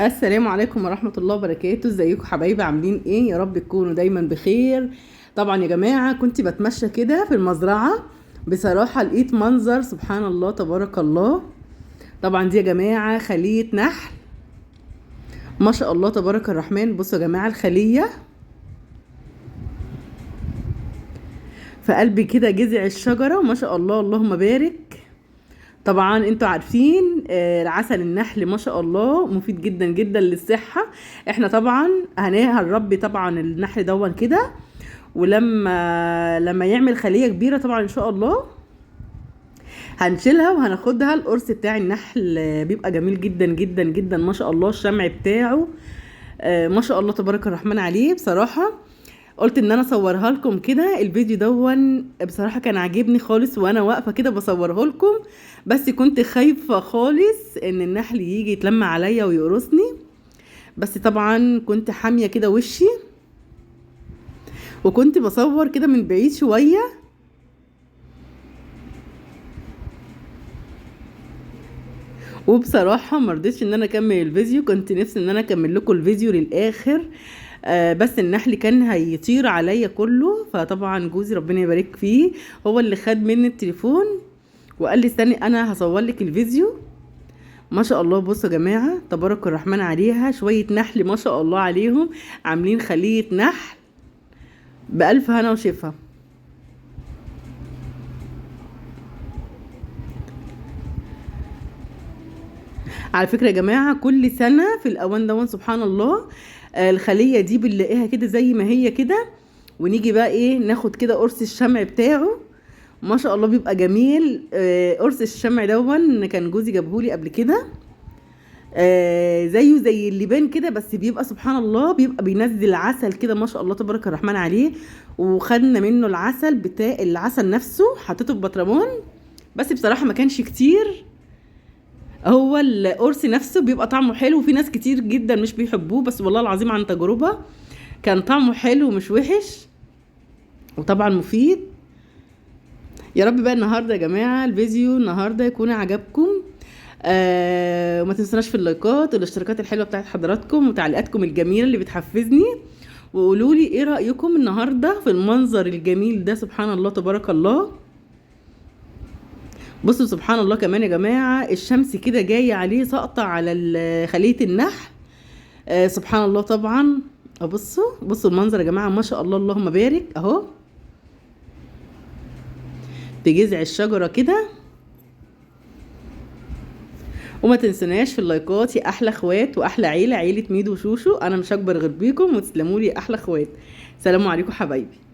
السلام عليكم ورحمة الله وبركاته. ازيكم حبايبي؟ عاملين ايه؟ يا رب تكونوا دايما بخير. طبعا يا جماعة كنت بتمشى كده في المزرعة، بصراحة لقيت منظر سبحان الله تبارك الله. طبعا دي يا جماعة خلية نحل، ما شاء الله تبارك الرحمن. بصوا يا جماعة الخلية في قلب كده جذع الشجرة، ما شاء الله اللهم بارك. طبعا انتوا عارفين العسل النحل ما شاء الله مفيد جدا جدا للصحة. احنا طبعا هنربي طبعا النحل دون كده، ولما يعمل خلية كبيرة طبعا ان شاء الله هنشيلها وهناخدها. القرص بتاع النحل بيبقى جميل جدا جدا جدا ما شاء الله. الشمع بتاعه ما شاء الله تبارك الرحمن عليه. بصراحة قلت ان انا اصورها لكم كده. الفيديو دون بصراحة كان عاجبني خالص وانا واقفة كده بصوره لكم، بس كنت خايفة خالص ان النحل يجي يتلم عليا ويقرصني، بس طبعا كنت حامية كده وشي وكنت بصور كده من بعيد شوية. وبصراحة مرضتش ان انا اكمل الفيديو، كنت نفسي ان انا اكمل لكم الفيديو للاخر. بس النحل كان هيطير عليا كله، فطبعا جوزي ربنا يبارك فيه هو اللي خد مني التليفون وقال لي استني انا هصور لك الفيديو. ما شاء الله بصوا يا جماعة تبارك الرحمن عليها، شوية نحل ما شاء الله عليهم، عاملين خلية نحل بألف هنا وشفا. على فكرة يا جماعة كل سنة في الأوان دون سبحان الله الخلية دي بنلاقيها كده زي ما هي كده، ونيجي بقى ايه ناخد كده قرص الشمع بتاعه ما شاء الله بيبقى جميل. قرص الشمع دون كان جوزي جابهولي قبل كده، زيه زي اللبان كده، بس بيبقى سبحان الله بيبقى بينزل عسل كده ما شاء الله تبارك الرحمن عليه. وخدنا منه العسل بتاع العسل نفسه حطيته في بطرمان، بس بصراحة ما كانش كتير. هو القرص نفسه بيبقى طعمه حلو، وفي ناس كتير جدا مش بيحبوه، بس والله العظيم عن تجربة كان طعمه حلو ومش وحش وطبعا مفيد. يا رب بقى النهارده يا جماعة الفيديو النهارده يكون عجبكم. وما تنسوناش في اللايكات والاشتراكات الحلوة بتاعت حضراتكم وتعليقاتكم الجميلة اللي بتحفزني، وقولوا لي ايه رأيكم النهارده في المنظر الجميل ده سبحان الله تبارك الله. بصوا سبحان الله كمان يا جماعة الشمس كده جاية عليه ساقطة على خلية النحل. سبحان الله طبعا. بصوا المنظر يا جماعة ما شاء الله اللهم بارك اهو في جذع الشجرة كده. وما تنسوناش في اللايكات يا احلى اخوات واحلى عيلة ميدو وشوشو. انا مش هكبر غير بيكم وتسلموا لي احلى اخوات. سلام عليكم حبايبي.